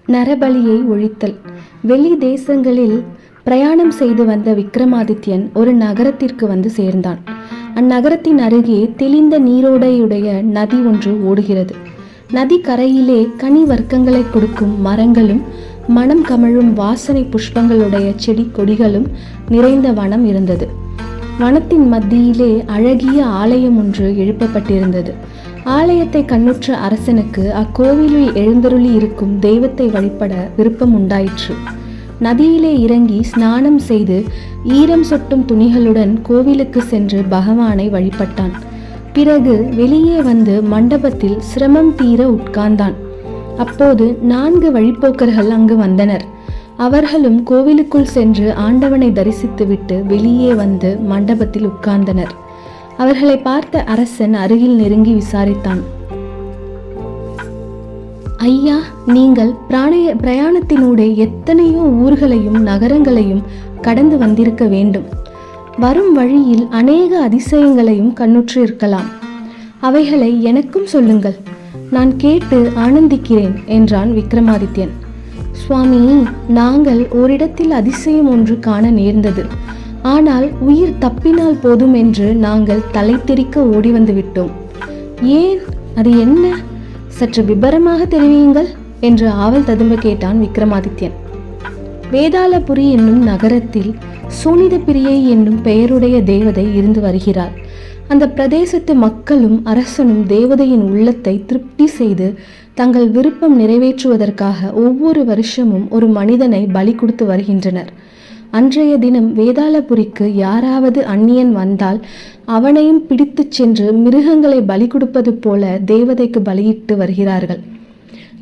நரபலியை ஒழித்தல். வெளி தேசங்களில் பிரயாணம் செய்து வந்த விக்ரமாதித்யன் ஒரு நகரத்திற்கு வந்து சேர்ந்தான். அந்நகரத்தின் அருகே தெளிந்த நீரோடையுடைய நதி ஒன்று ஓடுகிறது. நதி கரையிலே கனி வர்க்கங்களை கொடுக்கும் மரங்களும் மனம் கமழும் வாசனை புஷ்பங்களுடைய செடி கொடிகளும் நிறைந்த வனம் இருந்தது. வனத்தின் மத்தியிலே அழகிய ஆலயம் ஒன்று எழுப்பப்பட்டிருந்தது. ஆலயத்தை கண்ணுற்ற அரசனுக்கு அக்கோவிலில் எழுந்தருளி இருக்கும் தெய்வத்தை வழிபட விருப்பம் உண்டாயிற்று. நதியிலே இறங்கி ஸ்நானம் செய்து ஈரம் சொட்டும் துணிகளுடன் கோவிலுக்கு சென்று பகவானை வழிபட்டான். பிறகு வெளியே வந்து மண்டபத்தில் சிரமம் தீர உட்கார்ந்தான். அப்போது 4 வழிப்போக்கர்கள் அங்கு வந்தனர். அவர்களும் கோவிலுக்குள் சென்று ஆண்டவனை தரிசித்துவிட்டு வெளியே வந்து மண்டபத்தில் உட்கார்ந்தனர். அவர்களை பார்த்த அரசன் அருகில் நெருங்கி விசாரித்தான். ஐயா, நீங்கள் பிரயாணத்தினூடே எத்தனையோ ஊர்களையும் நகரங்களையும் கடந்து வந்திருக்க வேண்டும். வரும் வழியில் அநேக அதிசயங்களையும் கண்ணுற்று இருக்கலாம். அவைகளை எனக்கும் சொல்லுங்கள், நான் கேட்டு ஆனந்திக்கிறேன் என்றான் விக்ரமாதித்யன். சுவாமி, நாங்கள் ஓரிடத்தில் அதிசயம் ஒன்று காண நேர்ந்தது. ஆனால் உயிர் தப்பினால் போதும் என்று நாங்கள் தலை தெறிக்க ஓடி வந்து விட்டோம். ஏன், அது என்ன? சற்று விபரமாக தெரிவியுங்கள் என்று ஆவல் ததும்ப கேட்டான் விக்ரமாதித்யன். வேதாளபுரி என்னும் நகரத்தில் சூனித பிரியை என்னும் பெயருடைய தேவதை இருந்து வருகிறார். அந்த பிரதேசத்து மக்களும் அரசனும் தேவதையின் உள்ளத்தை திருப்தி செய்து தங்கள் விருப்பம் நிறைவேற்றுவதற்காக ஒவ்வொரு வருஷமும் ஒரு மனிதனை பலி கொடுத்து வருகின்றனர். அன்றைய தினம் வேதாளபுரிக்கு யாராவது அந்நியன் வந்தால் அவனையும் பிடித்து சென்று மிருகங்களை பலி கொடுப்பது போல தேவதைக்கு பலியிட்டு வருகிறார்கள்.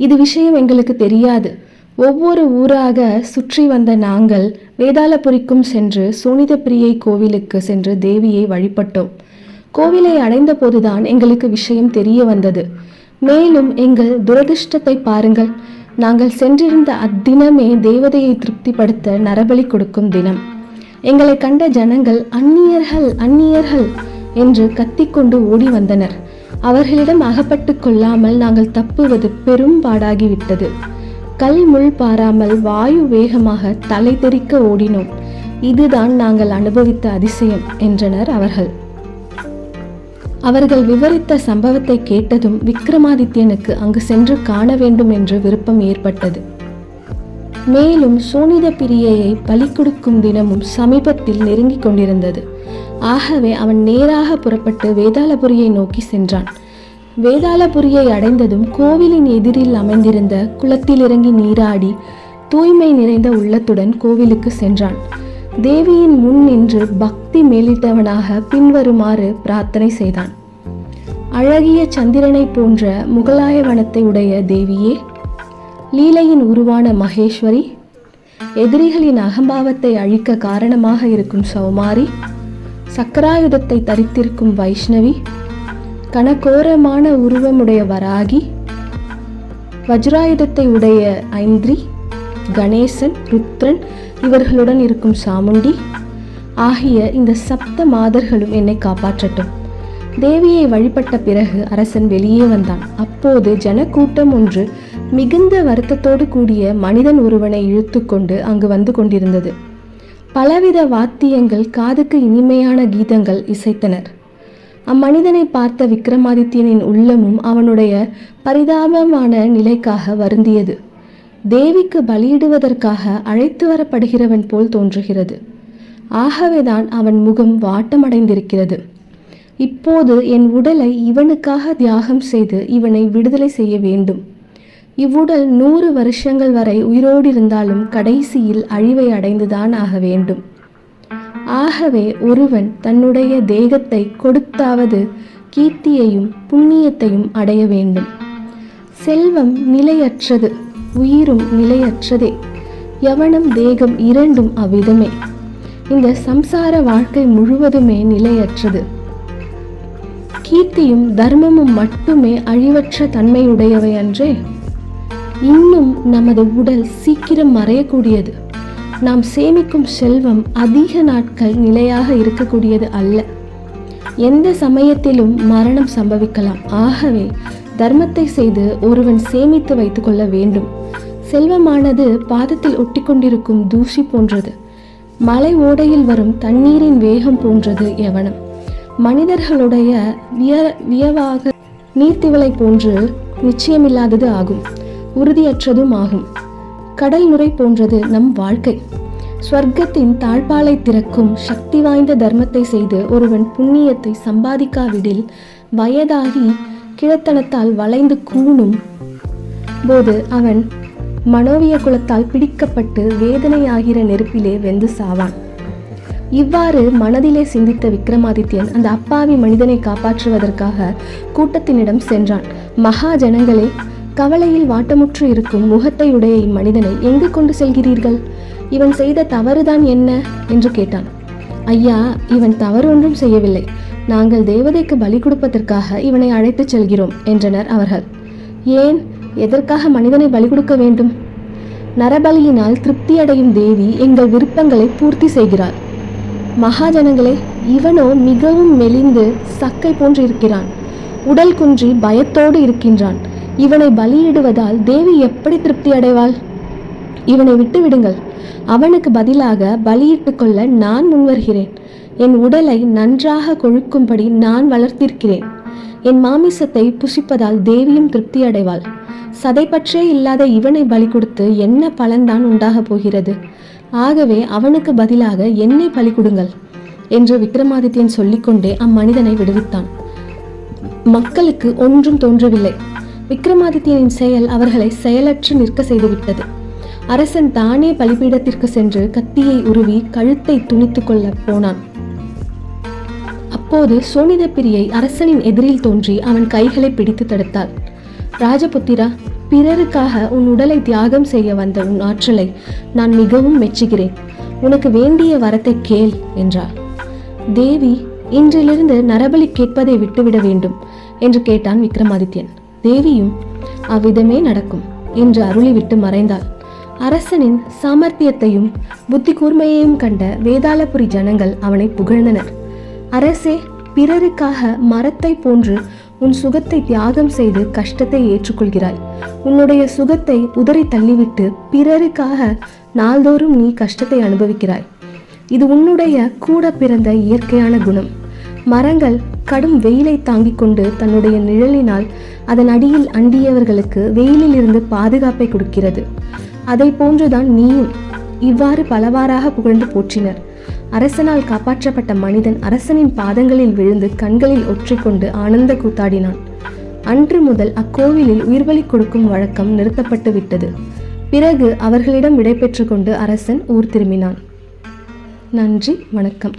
இது விஷயம் எங்களுக்கு தெரியாது. ஒவ்வொரு ஊராக சுற்றி வந்த நாங்கள் வேதாளபுரிக்கும் சென்று சூனித பிரியை கோவிலுக்கு சென்று தேவியை வழிபட்டோம். கோவிலை அடைந்த போதுதான் எங்களுக்கு விஷயம் தெரிய வந்தது. மேலும் எங்கள் துரதிர்ஷ்டத்தை பாருங்கள். நாங்கள் சென்றிருந்த அத்தினமே தேவதையை திருப்திப்படுத்த நரபலி கொடுக்கும் தினம். எங்களை கண்ட ஜனங்கள் அந்நியர்கள் அந்நியர்கள் என்று கத்திக்கொண்டு ஓடி வந்தனர். அவர்களிடம் அகப்பட்டு கொள்ளாமல் நாங்கள் தப்புவது பெரும் பாடாகிவிட்டது. கல் முள் பாராமல் வாயு வேகமாக தலை தெறிக்க ஓடினோம். இதுதான் நாங்கள் அனுபவித்த அதிசயம் என்றனர் அவர்கள். அவர்கள் விவரித்த சம்பவத்தை கேட்டதும் விக்ரமாதித்யனுக்கு அங்கு சென்று காண வேண்டும் என்று விருப்பம் ஏற்பட்டது. மேலும் சூனித பிரியையை பலி கொடுக்கும் தினமும் சமீபத்தில் நெருங்கிக் கொண்டிருந்தது. ஆகவே அவன் நேராக புறப்பட்டு வேதாளபுரியை நோக்கி சென்றான். வேதாளபுரியை அடைந்ததும் கோவிலின் எதிரில் அமைந்திருந்த குளத்தில் இறங்கி நீராடி தூய்மை நிறைந்த உள்ளத்துடன் கோவிலுக்கு சென்றான். தேவியின் முன் நின்று பக்தி மேலிட்டவனாக பின்வருமாறு பிரார்த்தனை செய்தான். அழகிய சந்திரனை போன்ற முகலாய வனத்தை உடைய தேவியே, லீலையின் உருவான மகேஸ்வரி, எதிரிகளின் அகம்பாவத்தை அழிக்க காரணமாக இருக்கும் சௌமாரி, சக்கராயுதத்தை தரித்திருக்கும் வைஷ்ணவி, கனகோரமான உருவமுடைய வராகி, வஜ்ராயுதத்தை உடைய ஐந்திரி, கணேசன், ருத்ரன் இவர்களுடன் இருக்கும் சாமுண்டி ஆகிய இந்த சப்த மாதர்களும் என்னை காப்பாற்றட்டும். தேவியை வழிபட்ட பிறகு அரசன் வெளியே வந்தான். அப்போது ஜனக்கூட்டம் ஒன்று மிகுந்த வருத்தத்தோடு கூடிய மனிதன் ஒருவனை இழுத்து கொண்டு அங்கு வந்து கொண்டிருந்தது. பலவித வாத்தியங்கள், காதுக்கு இனிமையான கீதங்கள் இசைத்தனர். அம்மனிதனை பார்த்த விக்ரமாதித்யனின் உள்ளமும் அவனுடைய பரிதாபமான நிலைக்காக வருந்தியது. தேவிக்கு பலியிடுவதற்காக அழைத்து வரப்படுகிறவன் போல் தோன்றுகிறது. ஆகவேதான் அவன் முகம் வாட்டமடைந்திருக்கிறது. இப்போது என் உடலை இவனுக்காக தியாகம் செய்து இவனை விடுதலை செய்ய வேண்டும். இவ்வுடல் 100 வருஷங்கள் வரை உயிரோடு இருந்தாலும் கடைசியில் அழிவை அடைந்துதான் ஆக வேண்டும். ஆகவே ஒருவன் தன்னுடைய தேகத்தை கொடுத்தாவது கீர்த்தியையும் புண்ணியத்தையும் அடைய வேண்டும். செல்வம் நிலையற்றது, உயிரும் நிலையற்றதே. யவனம் தேகம் இரண்டும் அவ்விதமே. இந்த சம்சார வாழ்க்கை முழுவதுமே நிலையற்றது. கீர்த்தியும் தர்மமும் மட்டுமே அழிவற்ற தன்மையுடையவை அன்றே. இன்னும் நமது உடல் சீக்கிரம் மறையக்கூடியது. நாம் சேமிக்கும் செல்வம் அதிக நாட்கள் நிலையாக இருக்கக்கூடியது அல்ல. எந்த சமயத்திலும் மரணம் சம்பவிக்கலாம். ஆகவே தர்மத்தை செய்து ஒருவன் சேமித்து வைத்து கொள்ள வேண்டும். செல்வமானது பாதத்தில் ஒட்டி கொண்டிருக்கும் தூசி போன்றது. மலை ஓடையில் வரும் தண்ணீரின் வேகம் போன்றது யவனம். மனிதர்களுடைய வியவாக நீர்த்திவளை போன்று நிச்சயமில்லாதது ஆகும், உறுதியற்றதும் ஆகும். கடல் நுரை போன்றது நம் வாழ்க்கை. ஸ்வர்க்கத்தின் தாழ்பாலை திறக்கும் சக்தி வாய்ந்த தர்மத்தை செய்து ஒருவன் புண்ணியத்தை சம்பாதிக்காவிடில் வயதாகி கிழத்தனத்தால் வளைந்து கூணும் போது அவன் மனோவிய குலத்தால் பிடிக்கப்பட்டு வேதனையாகிற நெருப்பிலே வெந்து சாவான். இவ்வாறு மனதிலே சிந்தித்த விக்ரமாதித்யன் அந்த அப்பாவி மனிதனை காப்பாற்றுவதற்காக கூட்டத்தினிடம் சென்றான். மகா ஜனங்களே, கவலையில் வாட்டமுற்று இருக்கும் முகத்தையுடைய இம்மனிதனை எங்கு கொண்டு செல்கிறீர்கள்? இவன் செய்த தவறுதான் என்ன என்று கேட்டான். ஐயா, இவன் தவறு ஒன்றும் செய்யவில்லை. நாங்கள் தேவதைக்கு பலி கொடுப்பதற்காக இவனை அழைத்துச் செல்கிறோம் என்றனர் அவர்கள். ஏன், எதற்காக மனிதனை பலி கொடுக்க வேண்டும்? நரபலியினால் திருப்தியடையும் தேவி எங்கள் விருப்பங்களை பூர்த்தி செய்கிறார். மகாஜனங்களே, இவனோ மிகவும் மெலிந்து சக்கை போன்று இருக்கிறான். உடல் குன்றி பயத்தோடு இருக்கின்றான். இவனை பலியிடுவதால் தேவி எப்படி திருப்தி அடைவாள்? இவனை விட்டு விடுங்கள். அவனுக்கு பதிலாக பலியிட்டு கொள்ள நான் முன்வருகிறேன். என் உடலை நன்றாக கொழுக்கும்படி நான் வளர்த்திருக்கிறேன். என் மாமிசத்தை புசிப்பதால் தேவியும் திருப்தி அடைவாள். சதைப்பற்றே இல்லாத இவனை பலி கொடுத்து என்ன பலன்தான் உண்டாக போகிறது? ஆகவே அவனுக்கு பதிலாக என்னை பலி கொடுங்கள் என்று விக்ரமாதித்யன் சொல்லிக்கொண்டே அம்மனிதனை விடுவித்தான். மக்களுக்கு ஒன்றும் தோன்றவில்லை. விக்ரமாதித்யனின் செயல் அவர்களை செயலற்று நிற்க செய்துவிட்டது. அரசன் தானே பலிபீடத்திற்கு சென்று கத்தியை உருவி கழுத்தை துணித்து கொள்ள போனான். அப்போது சோனித பிரியை அரசனின் எதிரில் தோன்றி அவன் கைகளை பிடித்து தடுத்தாள். ராஜபுத்திரா, பிறருக்காக உன் உடலை தியாகம் செய்ய வந்த உன் ஆற்றலை நான் மிகவும் மெச்சுகிறேன். உனக்கு வேண்டிய வரத்தை கேள் என்றார். தேவி, இன்றிலிருந்து நரபலி கேட்பதை விட்டுவிட வேண்டும் என்று கேட்டான் விக்ரமாதித்யன். தேவியும் அவ்விதமே நடக்கும் என்று அருளிவிட்டு மறைந்தாள். அரசனின் சாமர்த்தியத்தையும் புத்தி கூர்மையையும் கண்ட வேதாளபுரி ஜனங்கள் அவனை புகழ்ந்தனர். அரசே, பிறருக்காக மரத்தை போன்று உன் சுகத்தை தியாகம் செய்து கஷ்டத்தை ஏற்றுக்கொள்கிறாய். உன்னுடைய சுகத்தை உதறி தள்ளிவிட்டு பிறருக்காக நாள்தோறும் நீ கஷ்டத்தை அனுபவிக்கிறாய். இது உன்னுடைய கூட பிறந்த இயற்கையான குணம். மரங்கள் கடும் வெயிலை தாங்கிக் கொண்டு தன்னுடைய நிழலினால் அதன் அடியில் அண்டியவர்களுக்கு வெயிலில் இருந்து பாதுகாப்பை கொடுக்கிறது. அதை போன்றுதான் நீயும். இவ்வாறு பலவாறாக புகழ்ந்து போற்றினர். அரசனால் காப்பாற்றப்பட்ட மனிதன் அரசனின் பாதங்களில் விழுந்து கண்களில் ஒற்றிக்கொண்டு ஆனந்த கூத்தாடினான். அன்று முதல் அக்கோவிலில் உயிர்பலி கொடுக்கும் வழக்கம் நிறுத்தப்பட்டு விட்டது. பிறகு அவர்களிடம் விடை பெற்று கொண்டு அரசன் ஊர் திரும்பினான். நன்றி, வணக்கம்.